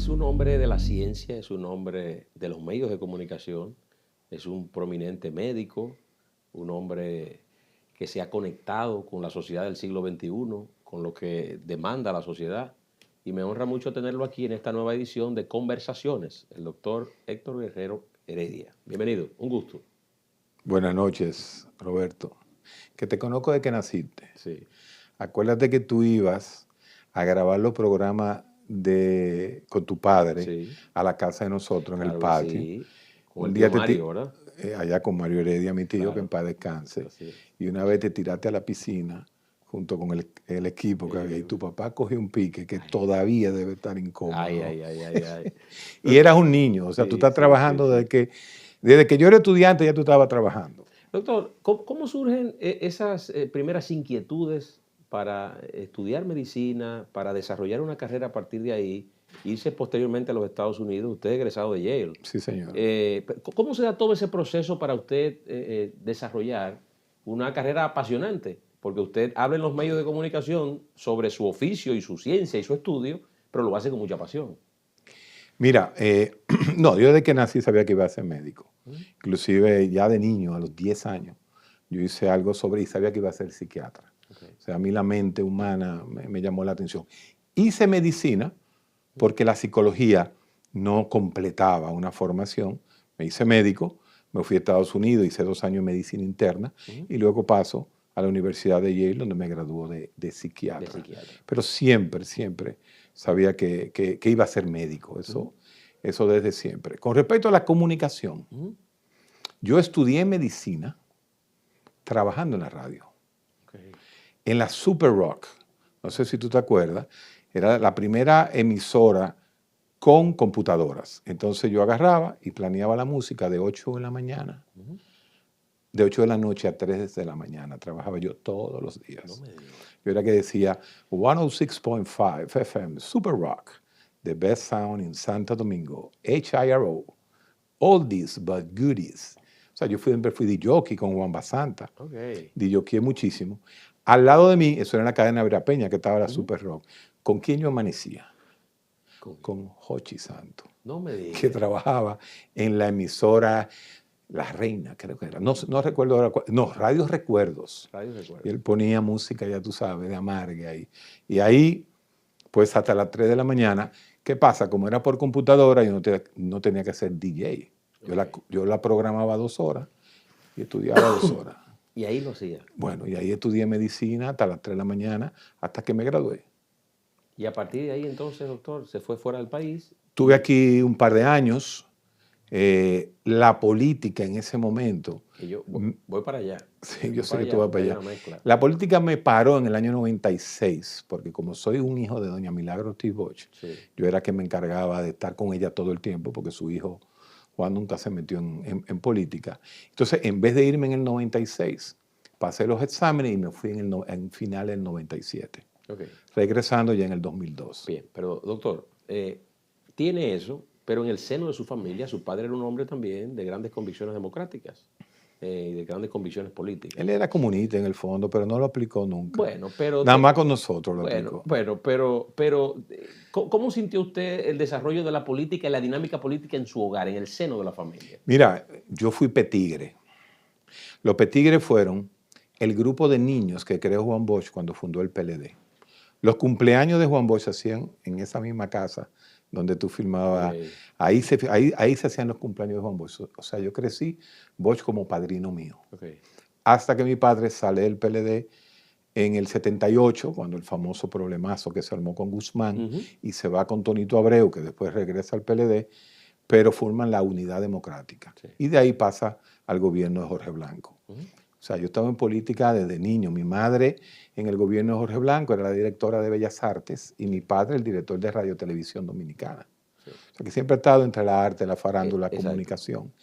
Es un hombre de la ciencia, es un hombre de los medios de comunicación, es un prominente médico, un hombre que se ha conectado con la sociedad del siglo XXI, con lo que demanda la sociedad. Y me honra mucho tenerlo aquí en esta nueva edición de Conversaciones, el doctor Héctor Guerrero Heredia. Bienvenido, un gusto. Buenas noches, Roberto. Que te conozco de que naciste. Sí. Acuérdate que tú ibas a grabar los programas con tu padre Sí, a la casa de nosotros en el claro que patio. sí. Con el Un tío día Mario, ¿verdad? allá con Mario Heredia, mi tío, que en Claro, paz descanse. así es. Y una vez te tiraste a la piscina junto con el equipo que había. Y tu papá cogió un pique que todavía debe estar Ay, incómodo. ay, ay, ay, ay. Y eras un niño, o sea, tú Sí, estás sí, sí, trabajando sí. desde que yo era estudiante, ya tú estabas trabajando. Doctor, ¿cómo surgen esas primeras inquietudes para estudiar medicina, para desarrollar una carrera a partir de ahí, irse posteriormente a los Estados Unidos? Usted es egresado de Yale. Sí, señor. ¿Cómo se da todo ese proceso para usted desarrollar una carrera apasionante? Porque usted habla en los medios de comunicación sobre su oficio y su ciencia y su estudio, pero lo hace con mucha pasión. Mira, no, yo desde que nací sabía que iba a ser médico. ¿Mm? Inclusive ya de niño, a los 10 años, yo hice algo sobre y sabía que iba a ser psiquiatra. Okay. O sea, a mí la mente humana me llamó la atención. Hice medicina porque la psicología no completaba una formación. Me hice médico, me fui a Estados Unidos, hice 2 años de medicina interna y luego paso a la Universidad de Yale, donde me graduó de psiquiatra. De psiquiatra. Pero siempre sabía que iba a ser médico, eso desde siempre. Con respecto a la comunicación, yo estudié medicina trabajando en la radio, en la Super Rock, no sé si tú te acuerdas, era la primera emisora con computadoras. Entonces yo agarraba y planeaba la música de 8 de la mañana, de 8 de la noche a 3 de la mañana. Trabajaba yo todos los días. No me digas. Yo era que decía 106.5 FM, Super Rock, the best sound in Santo Domingo, HIRO, oldies but goodies. O sea, yo siempre fui de jockey con Juan Basanta. Okay. De jockey muchísimo. Al lado de mí, eso era en la cadena Vera Peña, que estaba la Super Rock. ¿Con quién yo amanecía? Con Jochi Santo. No me digas. Que trabajaba en la emisora La Reina, creo que era. No recuerdo ahora. No, Radio Recuerdos. Radio Recuerdos. Y él ponía música, ya tú sabes, de amarga ahí. Y ahí, pues hasta las 3 de la mañana. ¿Qué pasa? Como era por computadora, yo no tenía que ser DJ. Yo la programaba 2 horas y estudiaba 2 horas. Y ahí lo hacía. Bueno, y ahí estudié medicina hasta las 3 de la mañana, hasta que me gradué. Y a partir de ahí entonces, doctor, se fue fuera del país. Tuve aquí un par de años. La política en ese momento. Que yo voy para allá. Sí, yo sé que tú vas para allá. La política me paró en el año 96, porque como soy un hijo de doña Milagro Ortiz Bosch, yo era que me encargaba de estar con ella todo el tiempo, porque su hijo Juan nunca se metió en política. Entonces, en vez de irme en el 96, pasé los exámenes y me fui en final del 97. Okay. Regresando ya en el 2002. Bien, pero doctor, tiene eso, pero en el seno de su familia, su padre era un hombre también de grandes convicciones democráticas y de grandes convicciones políticas. Él era comunista en el fondo, pero no lo aplicó nunca. Bueno, pero... Nada más con nosotros lo aplicó. Bueno, pero ¿cómo sintió usted el desarrollo de la política y la dinámica política en su hogar, en el seno de la familia? Mira, yo fui petigre. Los petigres fueron el grupo de niños que creó Juan Bosch cuando fundó el PLD. Los cumpleaños de Juan Bosch se hacían en esa misma casa donde tú filmabas. Okay. Ahí se hacían los cumpleaños de Juan Bosch. O sea, yo crecí Bosch como padrino mío. Okay. Hasta que mi padre sale del PLD en el 78, cuando el famoso problemazo que se armó con Guzmán, y se va con Tonito Abreu, que después regresa al PLD, pero forman la Unidad Democrática. Sí. Y de ahí pasa al gobierno de Jorge Blanco. O sea, yo estaba en política desde niño. Mi madre en el gobierno de Jorge Blanco era la directora de Bellas Artes y mi padre el director de Radio Televisión Dominicana. Sí. O sea, que siempre he estado entre la arte, la farándula, la comunicación.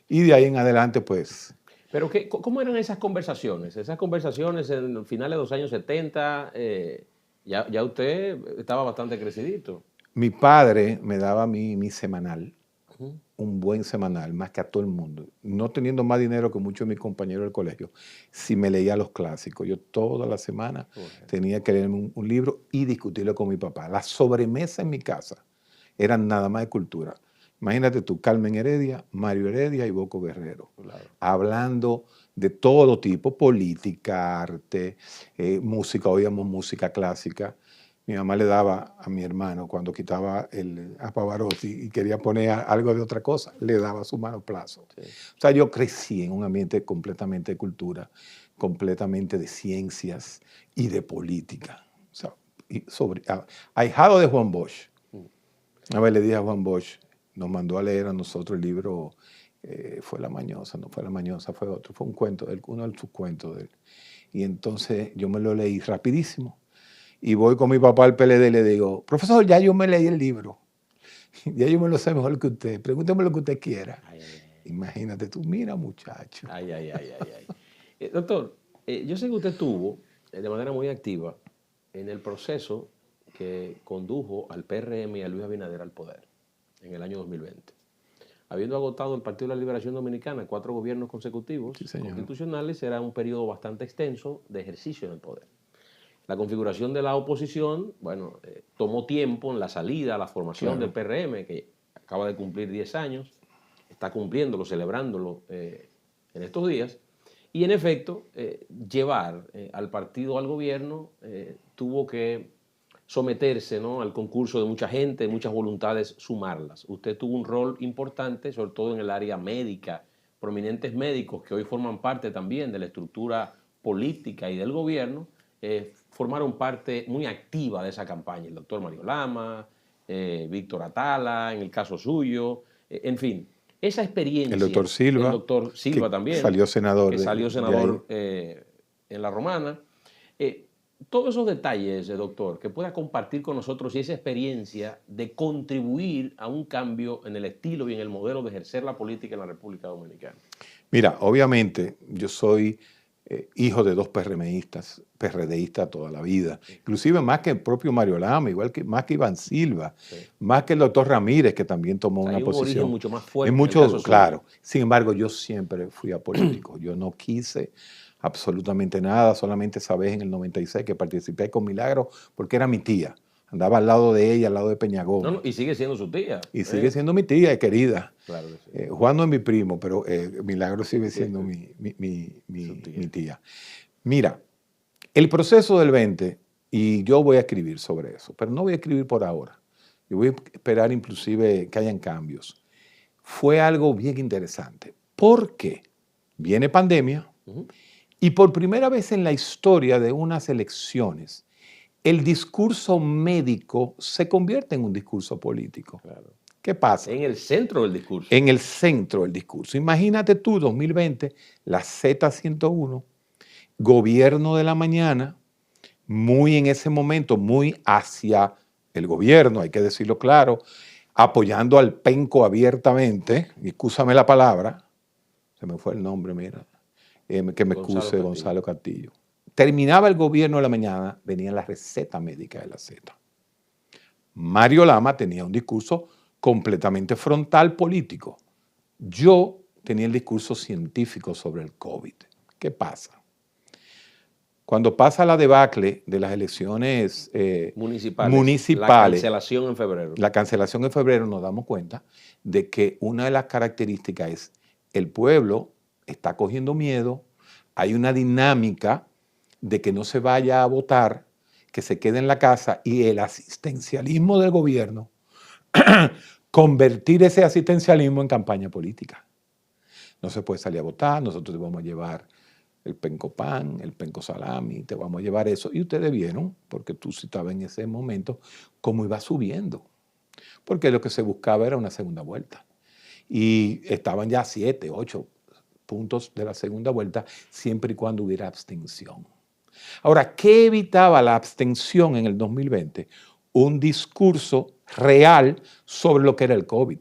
Y de ahí en adelante, pues... Pero ¿cómo eran esas conversaciones? Esas conversaciones en finales de los años 70, ya usted estaba bastante crecidito. Mi padre me daba mi semanal. Un buen semanal, más que a todo el mundo. No teniendo más dinero que muchos de mis compañeros del colegio, si me leía los clásicos. Yo toda la semana tenía que leerme un libro y discutirlo con mi papá. La sobremesa en mi casa eran nada más de cultura. Imagínate tú, Carmen Heredia, Mario Heredia y Boco Guerrero, Claro. hablando de todo tipo, política, arte, música, oíamos música clásica. Mi mamá le daba a mi hermano cuando quitaba a Pavarotti y quería poner algo de otra cosa, le daba su manoplazo. Sí. O sea, yo crecí en un ambiente completamente de cultura, completamente de ciencias y de política. O sea, ahijado de Juan Bosch. Una vez le dije a Juan Bosch, nos mandó a leer a nosotros el libro, fue La Mañosa, no fue La Mañosa, fue otro, fue un cuento, uno de sus cuentos de él. Y entonces yo me lo leí rapidísimo. Y voy con mi papá al PLD y le digo, profesor, ya yo me leí el libro. Ya yo me lo sé mejor que usted. Pregúnteme lo que usted quiera. Ay, ay, ay. Imagínate tú, mira muchacho. Ay, ay, ay, ay, ay. Doctor, yo sé que usted estuvo de manera muy activa en el proceso que condujo al PRM y a Luis Abinader al poder en el año 2020. Habiendo agotado el Partido de la Liberación Dominicana 4 gobiernos consecutivos constitucionales, era un periodo bastante extenso de ejercicio del poder. La configuración de la oposición, bueno, tomó tiempo en la salida, la formación del PRM, que acaba de cumplir 10 años, está cumpliéndolo, celebrándolo en estos días. Y en efecto, llevar al partido al gobierno tuvo que someterse, ¿no?, al concurso de mucha gente, de muchas voluntades, sumarlas. Usted tuvo un rol importante, sobre todo en el área médica, prominentes médicos que hoy forman parte también de la estructura política y del gobierno, formaron parte muy activa de esa campaña. El doctor Mario Lama, Víctor Atala, en el caso suyo, en fin. Esa experiencia. El doctor Silva. El doctor Silva también. Salió senador. Que salió senador en la Romana. Todos esos detalles, doctor, que pueda compartir con nosotros y esa experiencia de contribuir a un cambio en el estilo y en el modelo de ejercer la política en la República Dominicana. Mira, obviamente yo soy hijo de 2 PRDistas toda la vida, inclusive más que el propio Mario Lama, más que Iván Silva, más que el doctor Ramírez, que también tomó una posición. Un mucho más fuerte. Claro. Sin embargo, yo siempre fui apolítico. Yo no quise absolutamente nada, solamente esa vez en el 96 que participé con Milagro porque era mi tía. Andaba al lado de ella, al lado de Peñagón. Y sigue siendo su tía. Y sigue siendo mi tía, querida. Claro que sí. Juan no es mi primo, pero Milagro sigue siendo mi tía. Mira, el proceso del 20, y yo voy a escribir sobre eso, pero no voy a escribir por ahora. Yo voy a esperar inclusive que hayan cambios. Fue algo bien interesante, porque viene pandemia y por primera vez en la historia de unas elecciones, el discurso médico se convierte en un discurso político. Claro. ¿Qué pasa? En el centro del discurso. En el centro del discurso. Imagínate tú, 2020, la Z101, gobierno de la mañana, muy en ese momento, muy hacia el gobierno, hay que decirlo claro, apoyando al penco abiertamente, excúsame la palabra, se me fue el nombre, mira, que me excuse Gonzalo Castillo. Terminaba el gobierno de la mañana, venía la receta médica de la Z. Mario Lama tenía un discurso completamente frontal político. Yo tenía el discurso científico sobre el COVID. ¿Qué pasa? Cuando pasa la debacle de las elecciones municipales, la cancelación en febrero. La cancelación en febrero, nos damos cuenta de que una de las características es el pueblo está cogiendo miedo, hay una dinámica de que no se vaya a votar, que se quede en la casa, y el asistencialismo del gobierno, convertir ese asistencialismo en campaña política. No se puede salir a votar, nosotros te vamos a llevar el penco pan, el penco salami, te vamos a llevar eso. Y ustedes vieron, porque tú sí estabas en ese momento, cómo iba subiendo. Porque lo que se buscaba era una segunda vuelta. Y estaban ya 7, 8 puntos de la segunda vuelta, siempre y cuando hubiera abstención. Ahora, ¿qué evitaba la abstención en el 2020? Un discurso real sobre lo que era el COVID.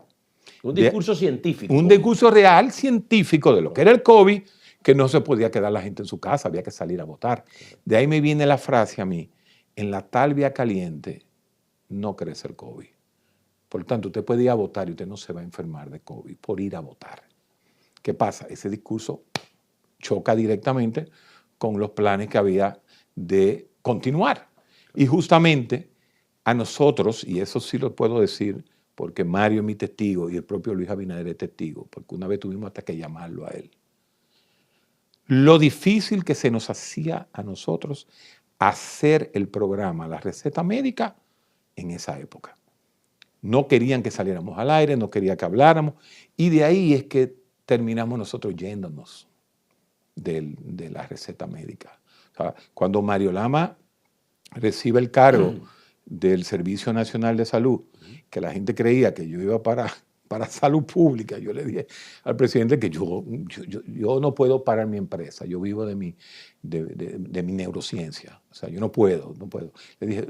Un discurso científico. Un discurso real científico de lo que era el COVID, que no se podía quedar la gente en su casa, había que salir a votar. De ahí me viene la frase a mí, en la talvia caliente no crece el COVID. Por lo tanto, usted puede ir a votar y usted no se va a enfermar de COVID por ir a votar. ¿Qué pasa? Ese discurso choca directamente con los planes que había de continuar. Y justamente a nosotros, y eso sí lo puedo decir porque Mario es mi testigo y el propio Luis Abinader es testigo, porque una vez tuvimos hasta que llamarlo a él. Lo difícil que se nos hacía a nosotros hacer el programa, la receta médica, en esa época. No querían que saliéramos al aire, no querían que habláramos, y de ahí es que terminamos nosotros yéndonos de la receta médica. O sea, cuando Mario Lama recibe el cargo del Servicio Nacional de Salud, que la gente creía que yo iba para salud pública, yo le dije al presidente que yo no puedo parar mi empresa, yo vivo de mi neurociencia, o sea, yo no puedo. Le dije,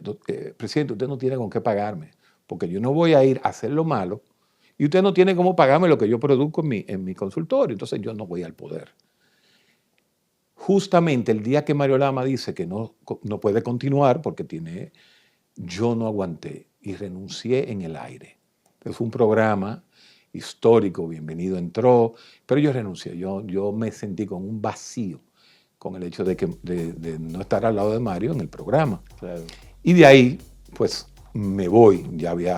presidente, usted no tiene con qué pagarme, porque yo no voy a ir a hacer lo malo y usted no tiene cómo pagarme lo que yo produzco en mi consultorio, entonces yo no voy al poder. Justamente el día que Mario Lama dice que no puede continuar porque yo no aguanté y renuncié en el aire. Fue un programa histórico, bienvenido entró, pero yo renuncié. Yo me sentí con un vacío con el hecho de no estar al lado de Mario en el programa. Claro. Y de ahí, pues, me voy.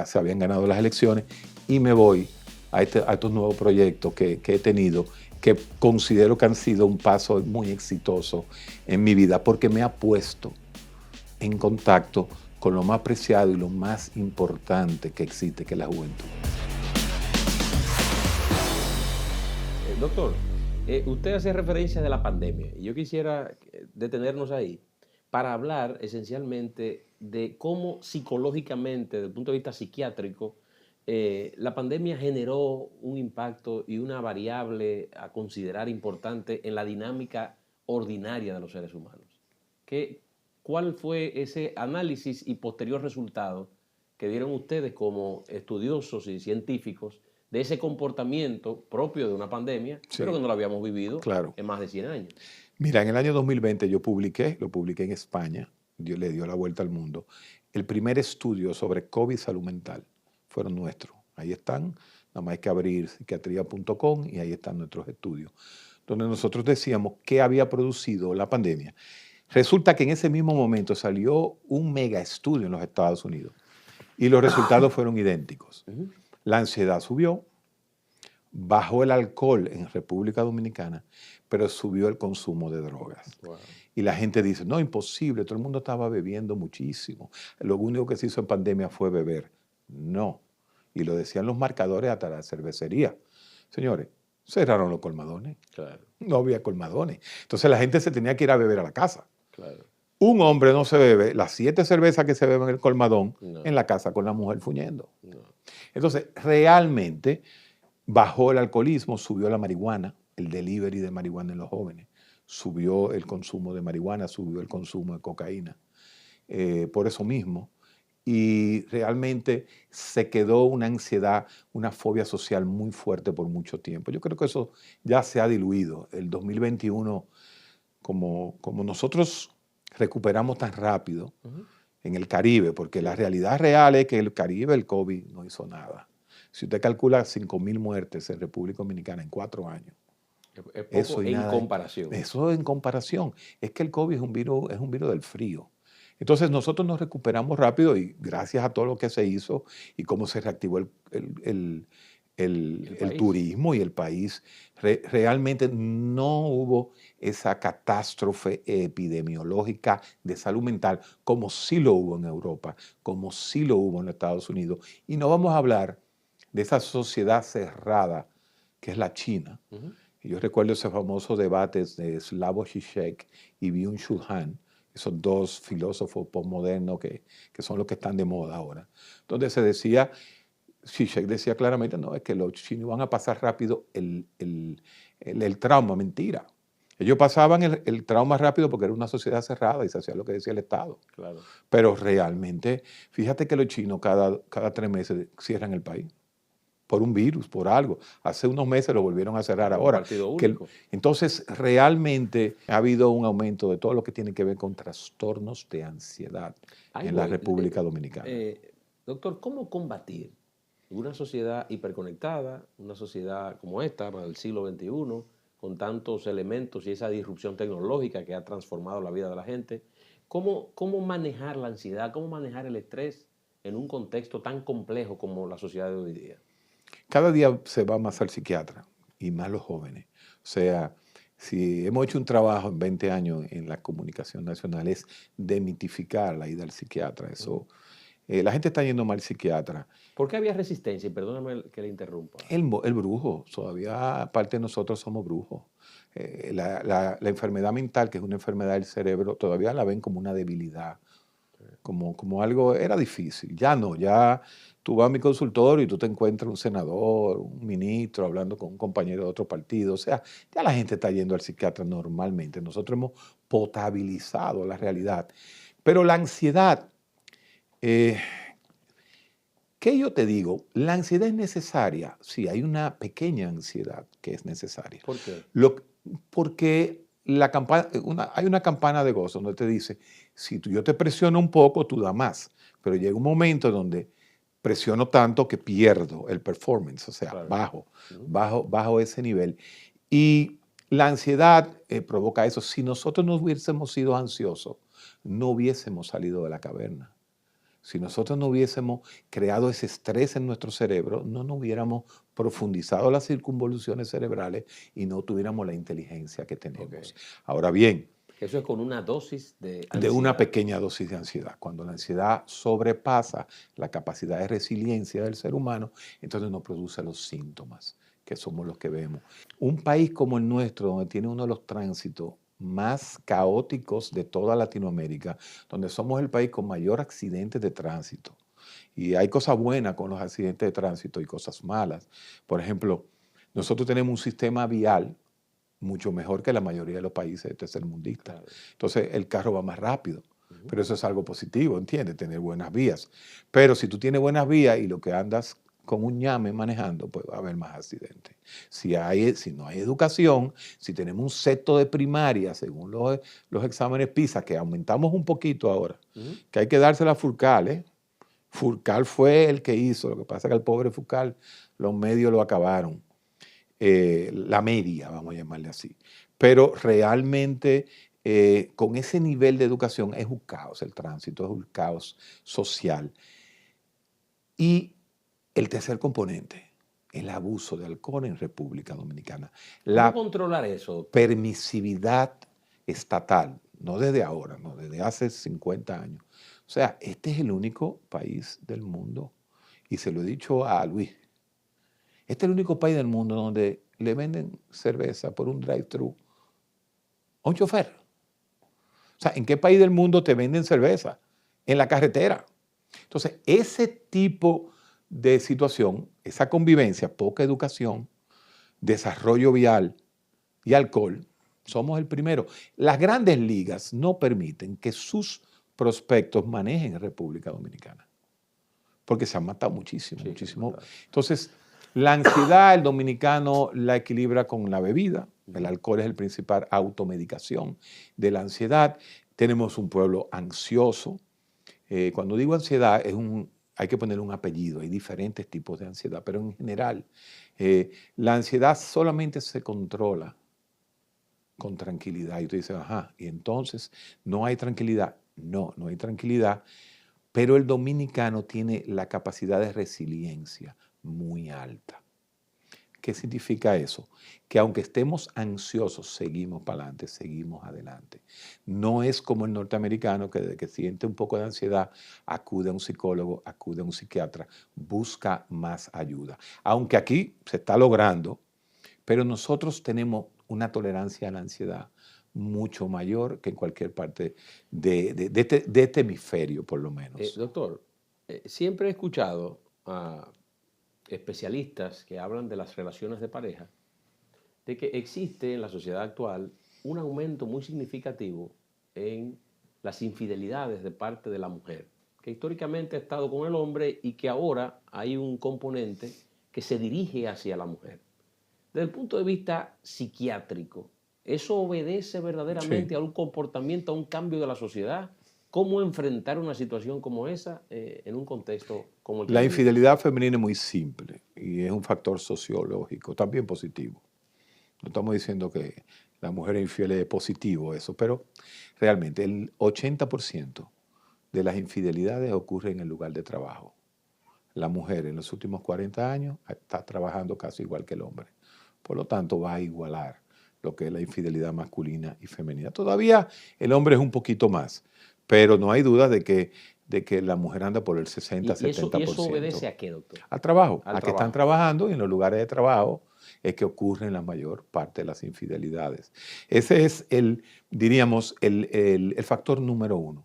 Se habían ganado las elecciones y me voy a estos nuevos proyectos que he tenido, que considero que han sido un paso muy exitoso en mi vida, porque me ha puesto en contacto con lo más preciado y lo más importante que existe, que es la juventud. Doctor, usted hace referencia de la pandemia y yo quisiera detenernos ahí para hablar esencialmente de cómo psicológicamente, desde el punto de vista psiquiátrico, la pandemia generó un impacto y una variable a considerar importante en la dinámica ordinaria de los seres humanos. ¿Cuál fue ese análisis y posterior resultado que dieron ustedes como estudiosos y científicos de ese comportamiento propio de una pandemia, sí, pero que no lo habíamos vivido en más de 100 años? Mira, en el año 2020 lo publiqué en España, Dios le dio la vuelta al mundo, el primer estudio sobre COVID salud mental. Fueron nuestros. Ahí están, nada más hay que abrir psiquiatría.com y ahí están nuestros estudios, donde nosotros decíamos qué había producido la pandemia. Resulta que en ese mismo momento salió un mega estudio en los Estados Unidos y los resultados fueron idénticos. La ansiedad subió, bajó el alcohol en República Dominicana, pero subió el consumo de drogas. Wow. Y la gente dice, no, imposible, todo el mundo estaba bebiendo muchísimo. Lo único que se hizo en pandemia fue beber. No. Y lo decían los marcadores hasta la cervecería. Señores, cerraron los colmadones. Claro. No había colmadones. Entonces la gente se tenía que ir a beber a la casa. Claro. Un hombre no se bebe las 7 cervezas que se beben en el colmadón en la casa con la mujer fuñendo. No. Entonces, realmente bajó el alcoholismo, subió la marihuana, el delivery de marihuana en los jóvenes, subió el consumo de marihuana, subió el consumo de cocaína. Por eso mismo. Y realmente se quedó una ansiedad, una fobia social muy fuerte por mucho tiempo. Yo creo que eso ya se ha diluido. El 2021, como nosotros recuperamos tan rápido en el Caribe, porque la realidad real es que el Caribe, el COVID, no hizo nada. Si usted calcula 5.000 muertes en República Dominicana en 4 años. Es poco eso en comparación. Eso en comparación. Es que el COVID es un virus del frío. Entonces nosotros nos recuperamos rápido y gracias a todo lo que se hizo y cómo se reactivó el turismo y el país, realmente no hubo esa catástrofe epidemiológica de salud mental como sí lo hubo en Europa, como sí lo hubo en Estados Unidos. Y no vamos a hablar de esa sociedad cerrada que es la China. Y yo recuerdo ese famoso debate de Slavoj Žižek y Byung-Chul Han, esos dos filósofos postmodernos que son los que están de moda ahora, donde se decía, Zizek decía claramente, no, es que los chinos van a pasar rápido el trauma. Mentira. Ellos pasaban el trauma rápido porque era una sociedad cerrada y se hacía lo que decía el Estado. Claro. Pero realmente, fíjate que los chinos cada 3 meses cierran el país. Por un virus, por algo. Hace unos meses lo volvieron a cerrar ahora. Partido único. Entonces, realmente ha habido un aumento de todo lo que tiene que ver con trastornos de ansiedad en la República Dominicana. Doctor, ¿cómo combatir una sociedad hiperconectada, una sociedad como esta, del siglo XXI, con tantos elementos y esa disrupción tecnológica que ha transformado la vida de la gente? ¿Cómo manejar la ansiedad? ¿Cómo manejar el estrés en un contexto tan complejo como la sociedad de hoy día? Cada día se va más al psiquiatra y más los jóvenes. O sea, si hemos hecho un trabajo en 20 años en la comunicación nacional es demitificar la ida al psiquiatra. Ujú. Eso, la gente está yendo mal al psiquiatra. ¿Por qué había resistencia? Y perdóname que le interrumpa. El brujo, todavía parte de nosotros somos brujos. La enfermedad mental, que es una enfermedad del cerebro, todavía la ven como una debilidad, como algo, era difícil. Ya no, ya tú vas a mi consultorio y tú te encuentras un senador, un ministro hablando con un compañero de otro partido. O sea, ya la gente está yendo al psiquiatra normalmente. Nosotros hemos potabilizado la realidad. Pero la ansiedad, eh, ¿qué yo te digo? La ansiedad es necesaria. Sí, hay una pequeña ansiedad que es necesaria. ¿Por qué? Lo- Porque hay una campana de gozo donde te dice, si yo te presiono un poco, tú das más. Pero llega un momento donde presiono tanto que pierdo el performance, o sea, Claro. Ujú. bajo ese nivel. Y la ansiedad provoca eso. Si nosotros no hubiésemos sido ansiosos, no hubiésemos salido de la caverna. Si nosotros no hubiésemos creado ese estrés en nuestro cerebro, no nos hubiéramos profundizado las circunvoluciones cerebrales y no tuviéramos la inteligencia que Ok. tenemos. Ahora bien, Eso es con una dosis de de una ansiedad. pequeña dosis de ansiedad. Cuando la ansiedad sobrepasa la capacidad de resiliencia del ser humano, entonces nos produce los síntomas, que somos los que vemos. Un país como el nuestro, donde tiene uno de los tránsitos más caóticos de toda Latinoamérica, donde somos el país con mayor accidentes de tránsito. Y hay cosas buenas con los accidentes de tránsito y cosas malas. Por ejemplo, nosotros tenemos un sistema vial mucho mejor que la mayoría de los países tercermundistas. Claro. Entonces el carro va más rápido, Ujú. pero eso es algo positivo, ¿entiendes? Tener buenas vías. Pero si tú tienes buenas vías y lo que andas con un ñame manejando, pues va a haber más accidentes. Si no hay educación, si tenemos un sexto de primaria, según los exámenes PISA, que aumentamos un poquito ahora, Ujú. que hay que dársela a Furcal, ¿eh? Furcal fue el que hizo, lo que pasa es que al pobre Furcal los medios lo acabaron. La media, vamos a llamarle así. Pero realmente con ese nivel de educación es un caos el tránsito, es un caos social. Y el tercer componente, el abuso de alcohol en República Dominicana. ¿Cómo La controlar eso, doctor? permisividad estatal, no desde ahora, no desde hace 50 años. O sea, este es el único país del mundo, y se lo he dicho a Luis, este es el único país del mundo donde le venden cerveza por un drive-thru a un chofer. O sea, ¿en qué país del mundo te venden cerveza? En la carretera. Entonces, ese tipo de situación, esa convivencia, poca educación, desarrollo vial y alcohol, somos el primero. Las grandes ligas no permiten que sus prospectos manejen en República Dominicana, porque se han matado muchísimo, Sí, es muchísimo. verdad. Entonces, la ansiedad el dominicano la equilibra con la bebida. El alcohol es el principal automedicación de la ansiedad. Tenemos un pueblo ansioso. Cuando digo ansiedad, hay que poner un apellido. Hay diferentes tipos de ansiedad, pero en general, la ansiedad solamente se controla con tranquilidad. Y tú dices, ajá, y entonces no hay tranquilidad. No, no hay tranquilidad, pero el dominicano tiene la capacidad de resiliencia muy alta. ¿Qué significa eso? Que aunque estemos ansiosos, seguimos para adelante, seguimos adelante. No es como el norteamericano que desde que siente un poco de ansiedad, acude a un psicólogo, acude a un psiquiatra, busca más ayuda. Aunque aquí se está logrando, pero nosotros tenemos una tolerancia a la ansiedad mucho mayor que en cualquier parte de este hemisferio, por lo menos. Doctor, siempre he escuchado a especialistas que hablan de las relaciones de pareja, de que existe en la sociedad actual un aumento muy significativo en las infidelidades de parte de la mujer, que históricamente ha estado con el hombre y que ahora hay un componente que se dirige hacia la mujer. Desde el punto de vista psiquiátrico, ¿eso obedece Sí. verdaderamente a un comportamiento, a un cambio de la sociedad? ¿Cómo enfrentar una situación como esa en un contexto como el que La vivimos? infidelidad femenina es muy simple y es un factor sociológico, también positivo. No estamos diciendo que la mujer infiel es positivo eso, pero realmente el 80% de las infidelidades ocurre en el lugar de trabajo. La mujer en los últimos 40 años está trabajando casi igual que el hombre. Por lo tanto, va a igualar lo que es la infidelidad masculina y femenina. Todavía el hombre es un poquito más, pero no hay duda de que la mujer anda por el 60-70%. ¿Y eso obedece a qué, doctor? Al trabajo, Al a que están trabajo. trabajando y en los lugares de trabajo es que ocurren la mayor parte de las infidelidades. Ese es diríamos, el factor número uno.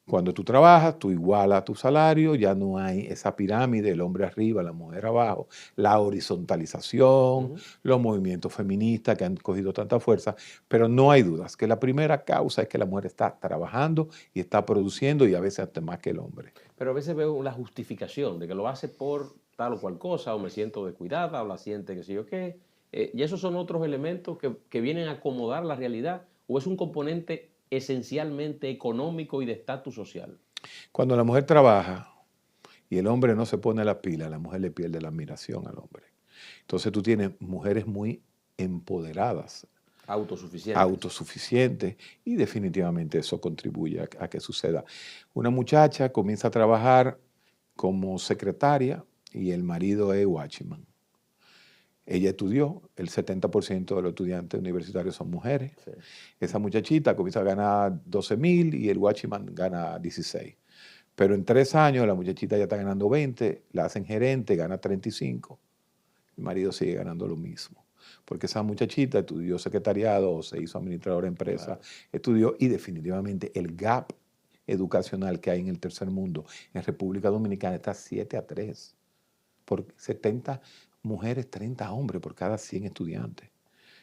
Cuando tú trabajas, tú igualas tu salario, ya no hay esa pirámide, el hombre arriba, la mujer abajo, la horizontalización, los movimientos feministas que han cogido tanta fuerza, pero no hay dudas que la primera causa es que la mujer está trabajando y está produciendo y a veces hasta más que el hombre. Pero a veces veo la justificación de que lo hace por tal o cual cosa, o me siento descuidada, o la siente que sé yo qué. Y esos son otros elementos que vienen a acomodar la realidad, o es un componente esencialmente económico y de estatus social. Cuando la mujer trabaja y el hombre no se pone la pila, la mujer le pierde la admiración al hombre. Entonces tú tienes mujeres muy empoderadas, autosuficientes, y definitivamente eso contribuye a que suceda. Una muchacha comienza a trabajar como secretaria y el marido es watchman. Ella estudió, el 70% de los estudiantes universitarios son mujeres. Sí. Esa muchachita comienza a ganar 12,000 y el watchman gana 16. Pero en 3 años la muchachita ya está ganando 20, la hacen gerente, gana 35. El marido sigue ganando lo mismo. Porque esa muchachita estudió secretariado o se hizo administradora de empresa, claro. Estudió, y definitivamente el gap educacional que hay en el tercer mundo, en República Dominicana, está 7-3. Por 70 mujeres, 30 hombres por cada 100 estudiantes.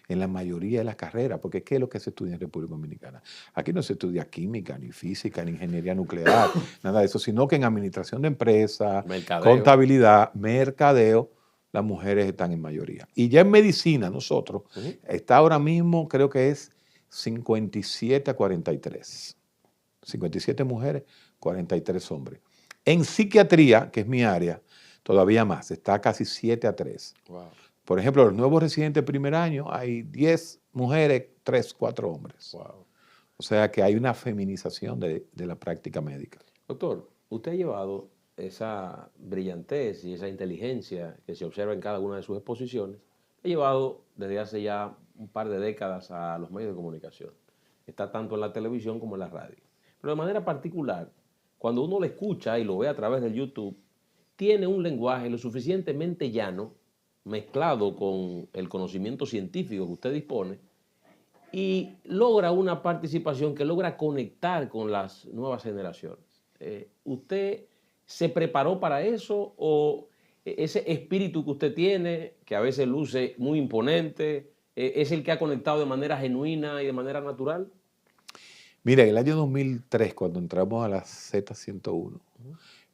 En la mayoría de las carreras, porque ¿qué es lo que se estudia en República Dominicana? Aquí no se estudia química, ni física, ni ingeniería nuclear, nada de eso, sino que en administración de empresas, contabilidad, mercadeo, las mujeres están en mayoría. Y ya en medicina, nosotros, está ahora mismo, creo que es 57-43. 57 mujeres, 43 hombres. En psiquiatría, que es mi área, todavía más, está casi 7-3. Wow. Por ejemplo, los nuevos residentes de primer año, hay 10 mujeres, 3-4 hombres. Wow. O sea que hay una feminización de la práctica médica. Doctor, usted ha llevado esa brillantez y esa inteligencia que se observa en cada una de sus exposiciones, ha llevado desde hace ya un par de décadas a los medios de comunicación. Está tanto en la televisión como en la radio. Pero de manera particular, cuando uno lo escucha y lo ve a través del YouTube, tiene un lenguaje lo suficientemente llano, mezclado con el conocimiento científico que usted dispone, y logra una participación que logra conectar con las nuevas generaciones. ¿Usted se preparó para eso o ese espíritu que usted tiene, que a veces luce muy imponente, es el que ha conectado de manera genuina y de manera natural? Mira, en el año 2003, cuando entramos a la Z101,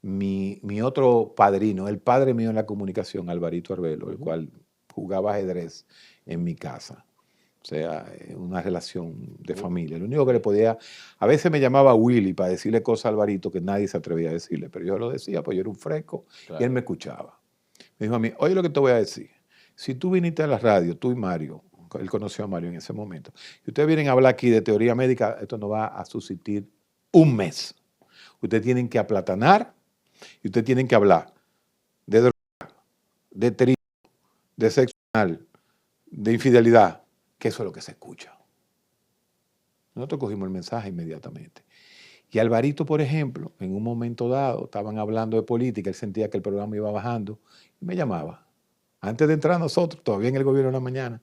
mi otro padrino, el padre mío en la comunicación, Alvarito Arbelo, el cual jugaba ajedrez en mi casa. O sea, una relación de familia. Lo único que le podía... A veces me llamaba Willy para decirle cosas a Alvarito que nadie se atrevía a decirle, pero yo lo decía, pues yo era un fresco, claro. Y él me escuchaba. Me dijo a mí, oye lo que te voy a decir. Si tú viniste a la radio, tú y Mario, él conoció a Mario en ese momento, y ustedes vienen a hablar aquí de teoría médica, esto no va a subsistir un mes. Ustedes tienen que aplatanar y ustedes tienen que hablar de droga, de trío, de sexo anal, de infidelidad, que eso es lo que se escucha. Nosotros cogimos el mensaje inmediatamente. Y Alvarito, por ejemplo, en un momento dado, estaban hablando de política, él sentía que el programa iba bajando y me llamaba. Antes de entrar nosotros, todavía en el gobierno de la mañana,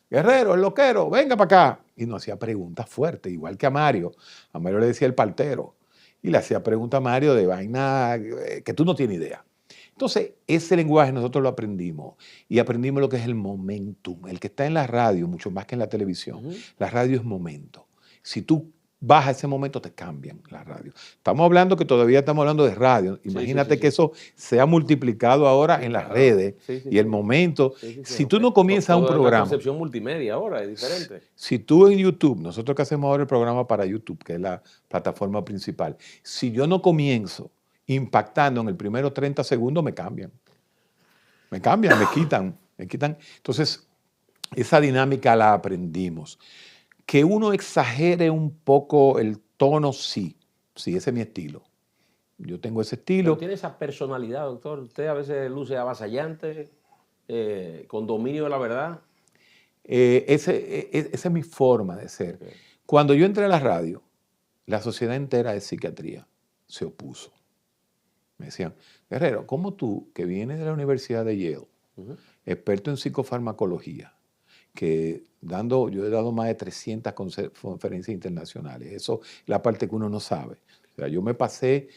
Guerrero, el loquero, venga para acá. Y nos hacía preguntas fuertes, igual que a Mario. A Mario le decía el partero. Y le hacía preguntas a Mario de vaina que tú no tienes idea. Entonces, ese lenguaje nosotros lo aprendimos. Y aprendimos lo que es el momentum. El que está en la radio, mucho más que en la televisión. La radio es momento. Si tú bajas ese momento, te cambian la radio. Estamos hablando que todavía estamos hablando de radio. Imagínate que eso se ha multiplicado ahora en las redes y el momento. Si tú no comienzas un programa... La concepción multimedia ahora es diferente. Si tú en YouTube, nosotros que hacemos ahora el programa para YouTube, que es la plataforma principal, si yo no comienzo impactando en el primero 30 segundos, me cambian. Me cambian, me quitan. Entonces, esa dinámica la aprendimos. Que uno exagere un poco el tono, sí, Sí, ese es mi estilo. Yo tengo ese Pero estilo. tiene esa personalidad, doctor. Usted a veces luce avasallante, con dominio de la verdad. Esa es mi forma de ser. Okay. Cuando yo entré a la radio, la sociedad entera de psiquiatría se opuso. Me decían, Guerrero, ¿cómo tú, que vienes de la Universidad de Yale, experto en psicofarmacología, que yo he dado más de 300 conferencias internacionales, eso es la parte que uno no sabe. O sea, yo me pasé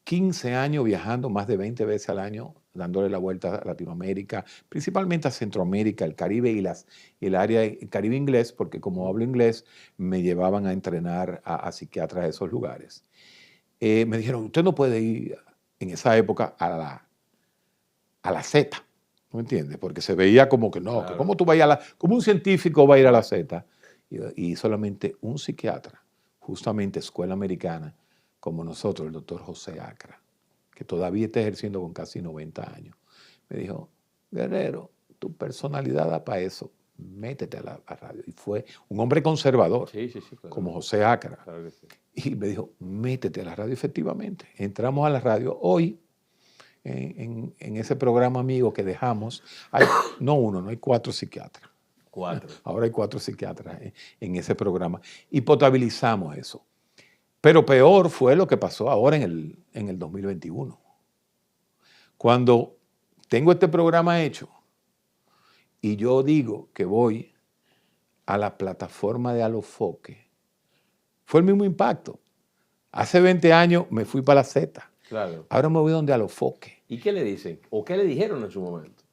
15 años viajando más de 20 veces al año, dándole la vuelta a Latinoamérica, principalmente a Centroamérica, el Caribe y el área el Caribe inglés, porque como hablo inglés, me llevaban a entrenar a psiquiatras de esos lugares. Me dijeron, usted no puede ir en esa época a la Z, ¿no me entiendes? Porque se veía como que no, Claro. que cómo tú vas como un científico va a ir a la Z. Y solamente un psiquiatra, justamente escuela americana, como nosotros, el doctor José Acra, que todavía está ejerciendo con casi 90 años, me dijo, Guerrero, tu personalidad da para eso, métete a la radio. Y fue un hombre conservador, Sí, claro. como José Acra. Claro que sí. Y me dijo, métete a la radio efectivamente. Entramos a la radio. Hoy, en ese programa amigo que dejamos, no hay 4 psiquiatras. 4. Ahora hay 4 psiquiatras en ese programa. Y potabilizamos eso. Pero peor fue lo que pasó ahora en el 2021. Cuando tengo este programa hecho y yo digo que voy a la plataforma de Alofoque, fue el mismo impacto. Hace 20 años me fui para la Z. Claro. Ahora me voy donde Alofoque. ¿Y qué le dicen? ¿O qué le dijeron en su momento?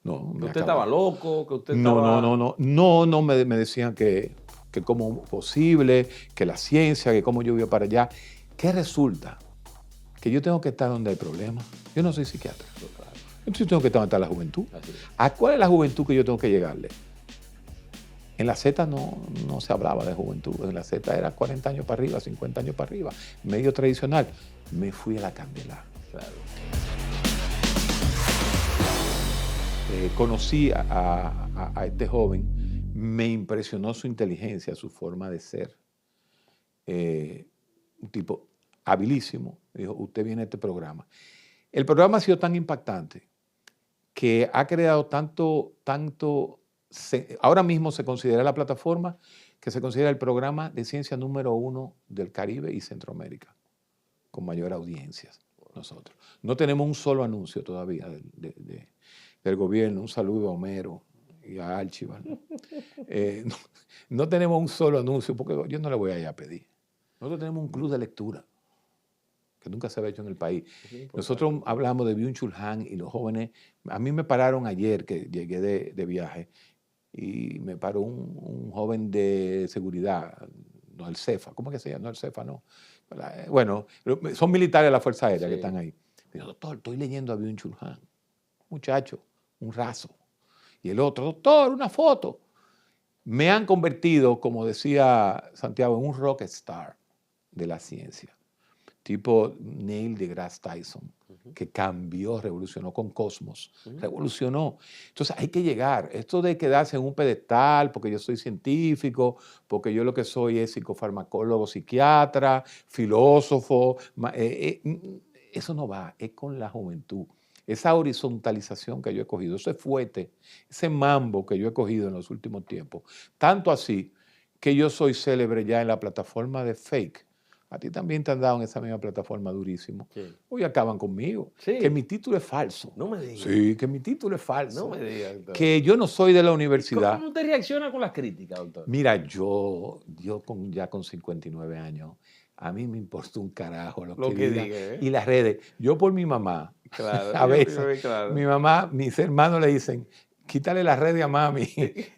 No, ¿Que usted estaba loco? ¿Que usted estaba...? No, me decían que cómo posible, que la ciencia, que cómo yo iba para allá. ¿Qué resulta? Que yo tengo que estar donde hay problemas. Yo no soy psiquiatra. Entonces yo tengo que estar donde está la juventud. ¿A cuál es la juventud que yo tengo que llegarle? En la Z no se hablaba de juventud. En la Z era 40 años para arriba, 50 años para arriba. Medio tradicional. Me fui a la Candela. Claro. Conocí a este joven, me impresionó su inteligencia, su forma de ser. Un tipo habilísimo. Me dijo, usted viene a este programa. El programa ha sido tan impactante que ha creado ahora mismo se considera la plataforma que se considera el programa de ciencia número 1 del Caribe y Centroamérica, con mayor audiencia nosotros. No tenemos un solo anuncio todavía del gobierno. Un saludo a Homero y a Archival. No tenemos un solo anuncio, porque yo no le voy a ir a pedir. Nosotros tenemos un club de lectura que nunca se había hecho en el país. Nosotros hablamos de Byung-Chul Han y los jóvenes. A mí me pararon ayer que llegué de viaje y me paró un joven de seguridad, no el CEFA. ¿Cómo es que se llama? No el CEFA, no. Bueno, son militares de la Fuerza Aérea que están ahí. Me dijo, doctor, estoy leyendo a Byung-Chul Han. Muchacho, un raso. Y el otro, doctor, una foto. Me han convertido, como decía Santiago, en un rockstar de la ciencia. Tipo Neil deGrasse Tyson, que cambió, revolucionó con Cosmos. Revolucionó. Entonces hay que llegar. Esto de quedarse en un pedestal, porque yo soy científico, porque yo lo que soy es psicofarmacólogo, psiquiatra, filósofo, eso no va, es con la juventud. Esa horizontalización que yo he cogido, ese fuete, ese mambo que yo he cogido en los últimos tiempos. Tanto así que yo soy célebre ya en la plataforma de Fake. A ti también te han dado en esa misma plataforma durísimo. Sí. Hoy acaban conmigo. Sí. Que mi título es falso. No me digas. Sí, que mi título es falso. No me digas, doctor. Que yo no soy de la universidad. ¿Cómo usted reacciona con las críticas, doctor? Mira, yo ya con 59 años, a mí me importa un carajo lo que diga. Y las redes. Yo por mi mamá, claro, a veces, claro. Mi mamá, mis hermanos le dicen, quítale las redes a mami,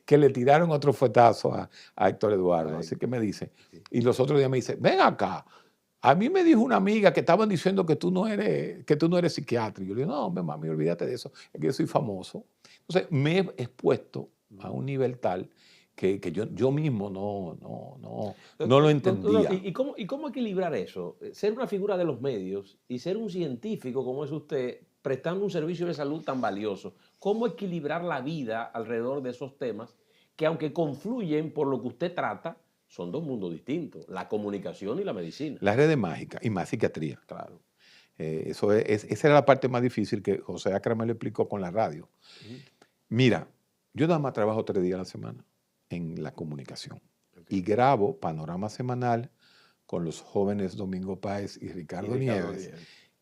que le tiraron otro fuetazo a Héctor Eduardo. Ay, así que me dice. Y los otros días me dice, ven acá. A mí me dijo una amiga que estaban diciendo que tú no eres psiquiatra. Y yo le digo, no, mami, olvídate de eso. Es que yo soy famoso. Entonces, me he expuesto a un nivel tal que yo mismo no lo entendía. ¿Y cómo equilibrar eso? Ser una figura de los medios y ser un científico como es usted, prestando un servicio de salud tan valioso. ¿Cómo equilibrar la vida alrededor de esos temas que, aunque confluyen por lo que usted trata, son dos mundos distintos, la comunicación y la medicina. La red mágica y más psiquiatría. Claro. Esa era la parte más difícil que José Acra me lo explicó con la radio. Mira, yo nada más trabajo 3 días a la semana en la comunicación y grabo Panorama Semanal con los jóvenes Domingo Páez y Ricardo Nieves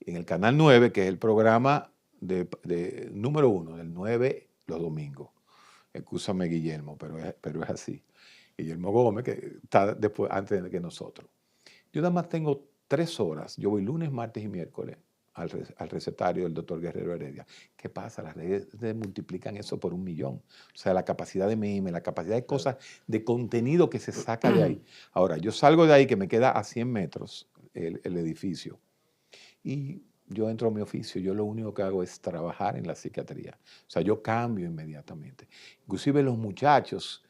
en el Canal 9, que es el programa de número 1, del 9 los domingos. Excúsame, Guillermo, pero es así. Guillermo Gómez, que está después, antes de que nosotros. Yo nada más tengo 3 horas. Yo voy lunes, martes y miércoles al recetario del doctor Guerrero Heredia. ¿Qué pasa? Las redes multiplican eso por 1.000.000. O sea, la capacidad de meme, la capacidad de cosas, de contenido que se saca de ahí. Ahora, yo salgo de ahí, que me queda a 100 metros el edificio, y yo entro a mi oficio. Yo lo único que hago es trabajar en la psiquiatría. O sea, yo cambio inmediatamente. Inclusive los muchachos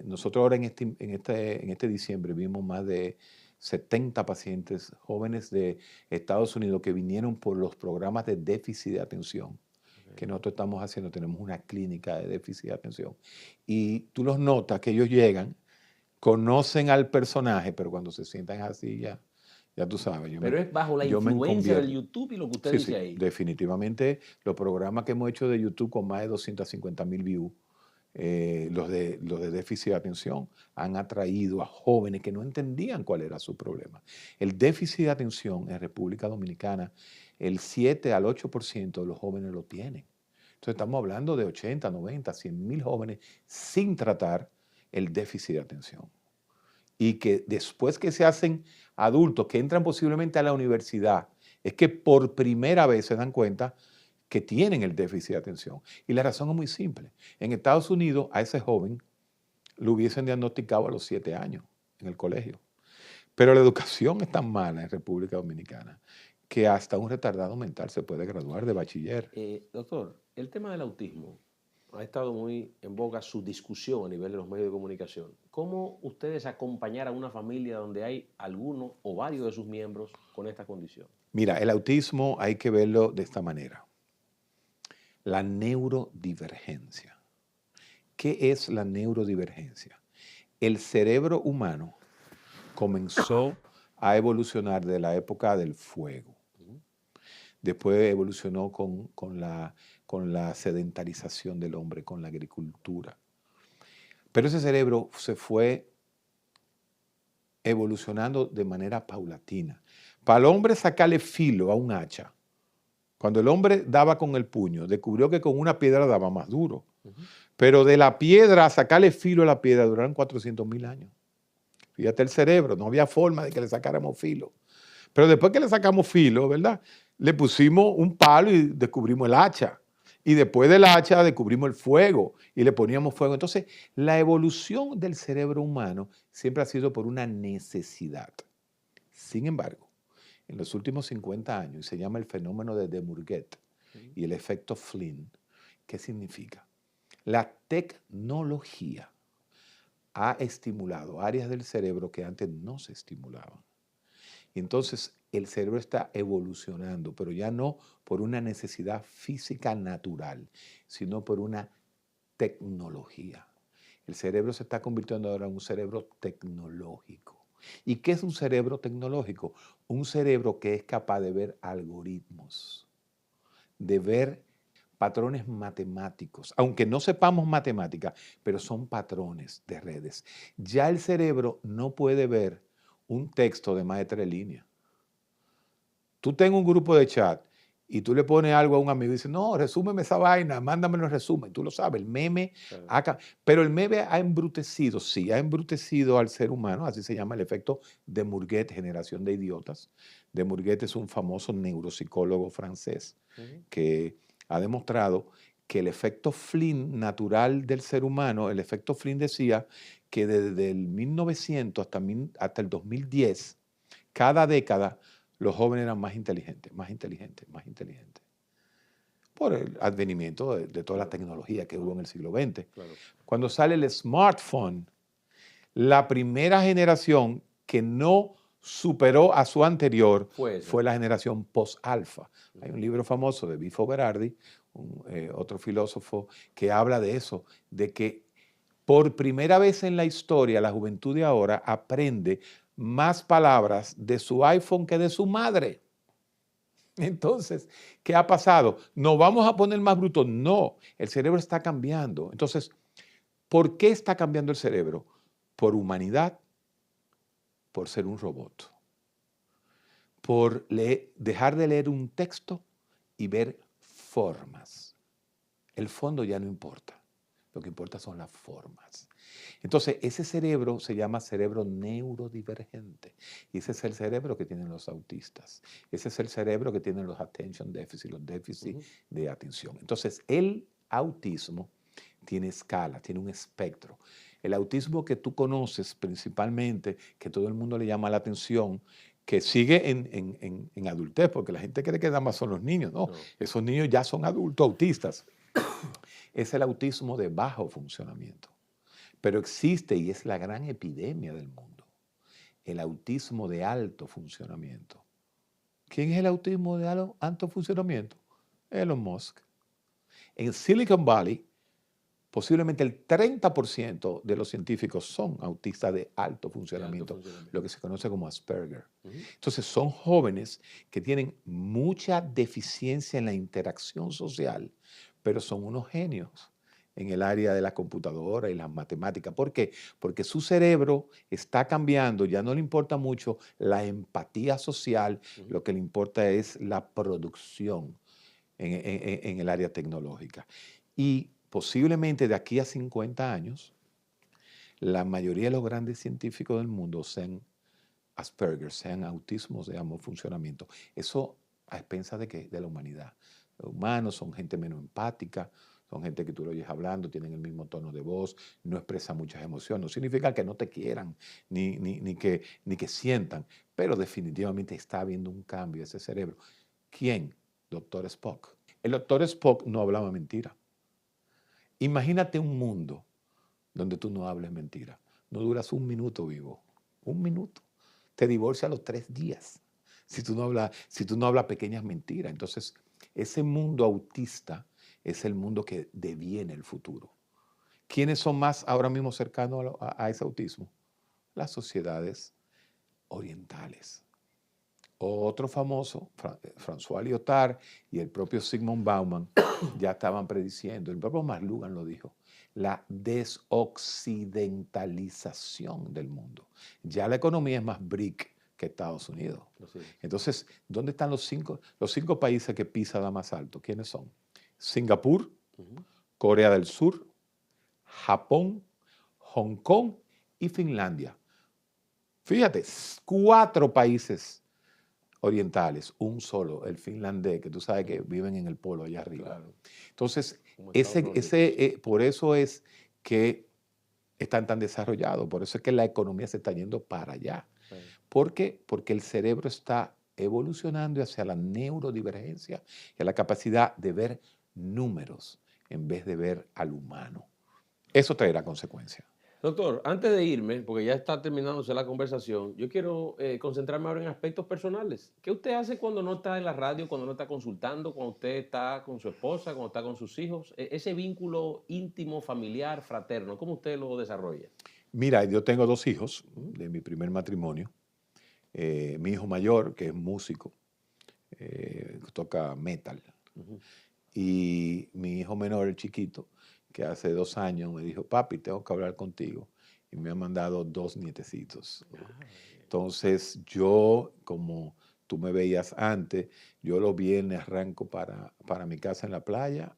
nosotros ahora en este diciembre vimos más de 70 pacientes jóvenes de Estados Unidos que vinieron por los programas de déficit de atención que nosotros estamos haciendo. Tenemos una clínica de déficit de atención. Y tú los notas que ellos llegan, conocen al personaje, pero cuando se sientan así ya tú sabes. Pero es bajo la influencia del YouTube y lo que usted dice ahí. Definitivamente los programas que hemos hecho de YouTube con más de 250.000 views, los de déficit de atención, han atraído a jóvenes que no entendían cuál era su problema. El déficit de atención en República Dominicana, el 7 al 8% de los jóvenes lo tienen. Entonces estamos hablando de 80, 90, 100.000 jóvenes sin tratar el déficit de atención. Y que después que se hacen adultos, que entran posiblemente a la universidad, es que por primera vez se dan cuenta que tienen el déficit de atención. Y la razón es muy simple. En Estados Unidos, a ese joven lo hubiesen diagnosticado a los 7 años en el colegio. Pero la educación es tan mala en República Dominicana que hasta un retardado mental se puede graduar de bachiller. Doctor, el tema del autismo ha estado muy en boga su discusión a nivel de los medios de comunicación. ¿Cómo ustedes acompañar a una familia donde hay alguno o varios de sus miembros con esta condición? Mira, el autismo hay que verlo de esta manera. La neurodivergencia. ¿Qué es la neurodivergencia? El cerebro humano comenzó a evolucionar de la época del fuego. Después evolucionó con la sedentarización del hombre, con la agricultura. Pero ese cerebro se fue evolucionando de manera paulatina. Para el hombre sacarle filo a un hacha, cuando el hombre daba con el puño, descubrió que con una piedra daba más duro. Pero de la piedra a sacarle filo a la piedra duraron 400.000 años. Fíjate el cerebro, no había forma de que le sacáramos filo. Pero después que le sacamos filo, ¿verdad? Le pusimos un palo y descubrimos el hacha. Y después del hacha descubrimos el fuego y le poníamos fuego. Entonces, la evolución del cerebro humano siempre ha sido por una necesidad. Sin embargo, en los últimos 50 años, se llama el fenómeno de De Morget y el efecto Flynn. ¿Qué significa? La tecnología ha estimulado áreas del cerebro que antes no se estimulaban. Y entonces el cerebro está evolucionando, pero ya no por una necesidad física natural, sino por una tecnología. El cerebro se está convirtiendo ahora en un cerebro tecnológico. ¿Y qué es un cerebro tecnológico? Un cerebro que es capaz de ver algoritmos, de ver patrones matemáticos, aunque no sepamos matemática, pero son patrones de redes. Ya el cerebro no puede ver un texto de más de 3 líneas. Tú tengas un grupo de chat y tú le pones algo a un amigo y dices, no, resúmeme esa vaina, mándamelo en resumen. Tú lo sabes, el meme acá. Pero el meme ha embrutecido, sí, ha embrutecido al ser humano, así se llama el efecto de Morget, generación de idiotas. De Morget es un famoso neuropsicólogo francés que ha demostrado que el efecto Flynn natural del ser humano, el efecto Flynn decía que desde el 1900 hasta el 2010, cada década, los jóvenes eran más inteligentes, más inteligentes, más inteligentes. Por el advenimiento de toda la tecnología que hubo en el siglo XX. Claro. Cuando sale el smartphone, la primera generación que no superó a su anterior fue la generación post-alfa. Hay un libro famoso de Bifo Berardi, otro filósofo, que habla de eso, de que Por primera vez en la historia, la juventud de ahora aprende más palabras de su iPhone que de su madre. Entonces, ¿qué ha pasado? ¿Nos vamos a poner más brutos? No, el cerebro está cambiando. Entonces, ¿por qué está cambiando el cerebro? Por humanidad, por ser un robot, por dejar de leer un texto y ver formas. El fondo ya no importa, lo que importa son las formas. Entonces, ese cerebro se llama cerebro neurodivergente. Y ese es el cerebro que tienen los autistas. Ese es el cerebro que tienen los attention deficit, los déficits de atención. Entonces, el autismo tiene escala, tiene un espectro. El autismo que tú conoces principalmente, que todo el mundo le llama la atención, que sigue en adultez, porque la gente cree que nada más son los niños. No, esos niños ya son adultos autistas. Es el autismo de bajo funcionamiento. Pero existe, y es la gran epidemia del mundo, el autismo de alto funcionamiento. ¿Quién es el autismo de alto funcionamiento? Elon Musk. En Silicon Valley, posiblemente el 30% de los científicos son autistas de alto funcionamiento, lo que se conoce como Asperger. Entonces son jóvenes que tienen mucha deficiencia en la interacción social, pero son unos genios en el área de la computadora y las matemáticas. ¿Por qué? Porque su cerebro está cambiando, ya no le importa mucho la empatía social, lo que le importa es la producción en el área tecnológica. Y posiblemente de aquí a 50 años, la mayoría de los grandes científicos del mundo sean Asperger, sean autismos de ambos funcionamientos. Eso a expensas de ¿qué? De la humanidad. Los humanos son gente menos empática, son gente que tú lo oyes hablando, tienen el mismo tono de voz, no expresan muchas emociones. No significa que no te quieran, ni que sientan, pero definitivamente está habiendo un cambio en ese cerebro. ¿Quién? Doctor Spock. El doctor Spock no hablaba mentira. Imagínate un mundo donde tú no hables mentira. No duras un minuto vivo. Un minuto. Te divorcias a los 3 días. Si tú no hablas pequeñas mentiras. Entonces, ese mundo autista es el mundo que deviene el futuro. ¿Quiénes son más ahora mismo cercanos a ese autismo? Las sociedades orientales. Otro famoso, François Lyotard y el propio Zygmunt Bauman ya estaban prediciendo, el propio McLuhan lo dijo, la desoccidentalización del mundo. Ya la economía es más BRIC que Estados Unidos. Entonces, ¿dónde están los cinco países que PISA da más alto? ¿Quiénes son? Singapur, Corea del Sur, Japón, Hong Kong y Finlandia. Fíjate, 4 países orientales, un solo, el finlandés, que tú sabes que viven en el polo allá arriba. Claro. Entonces, por eso es que están tan desarrollados, por eso es que la economía se está yendo para allá. Sí. ¿Por qué? Porque el cerebro está evolucionando hacia la neurodivergencia y a la capacidad de ver números en vez de ver al humano. Eso traerá consecuencias. Doctor, antes de irme, porque ya está terminándose la conversación, yo quiero concentrarme ahora en aspectos personales. ¿Qué usted hace cuando no está en la radio, cuando no está consultando, cuando usted está con su esposa, cuando está con sus hijos? Ese vínculo íntimo, familiar, fraterno, ¿cómo usted lo desarrolla? Mira, yo tengo 2 hijos de mi primer matrimonio. Mi hijo mayor, que es músico, toca metal. Y mi hijo menor, el chiquito, que hace 2 años me dijo, papi, tengo que hablar contigo. Y me ha mandado 2 nietecitos. Entonces yo, como tú me veías antes, yo los viernes arranco para mi casa en la playa,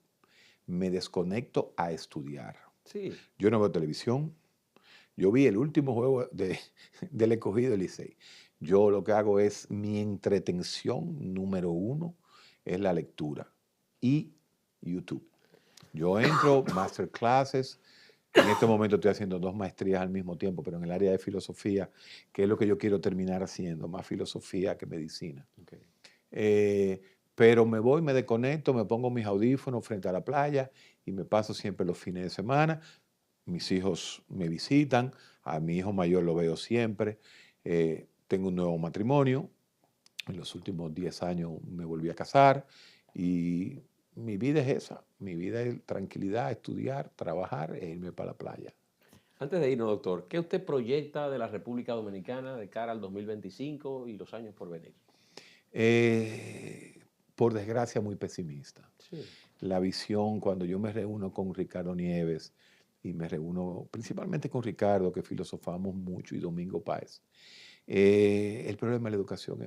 me desconecto a estudiar. Sí. Yo no veo televisión. Yo vi el último juego del Escogido del Licey. Yo lo que hago es mi entretención número 1 es la lectura y YouTube. Yo entro, masterclasses. En este momento estoy haciendo 2 maestrías al mismo tiempo, pero en el área de filosofía, que es lo que yo quiero terminar haciendo, más filosofía que medicina. Okay. Pero me voy, me desconecto, me pongo mis audífonos frente a la playa y me paso siempre los fines de semana. Mis hijos me visitan, a mi hijo mayor lo veo siempre. Tengo un nuevo matrimonio. En los últimos 10 años me volví a casar y mi vida es esa. Mi vida es tranquilidad, estudiar, trabajar e irme para la playa. Antes de irnos, doctor, ¿qué usted proyecta de la República Dominicana de cara al 2025 y los años por venir? Por desgracia, muy pesimista. Sí. La visión, cuando yo me reúno con Ricardo Nieves, y me reúno principalmente con Ricardo, que filosofamos mucho, y Domingo Páez, el problema de la educación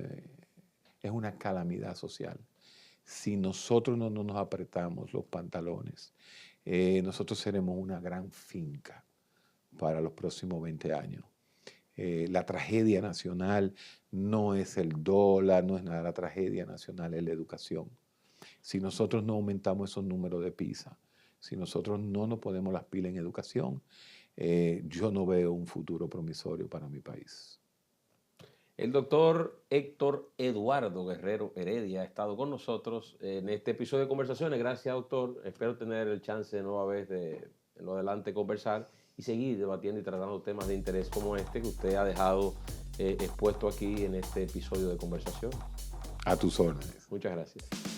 es una calamidad social. Si nosotros no nos apretamos los pantalones, nosotros seremos una gran finca para los próximos 20 años. La tragedia nacional no es el dólar, no es nada, la tragedia nacional es la educación. Si nosotros no aumentamos esos números de PISA, si nosotros no nos ponemos las pilas en educación, yo no veo un futuro promisorio para mi país. El doctor Héctor Eduardo Guerrero Heredia ha estado con nosotros en este episodio de Conversaciones. Gracias, doctor. Espero tener el chance de nueva vez de en lo adelante conversar y seguir debatiendo y tratando temas de interés como este que usted ha dejado expuesto aquí en este episodio de Conversación. A tus órdenes. Muchas gracias.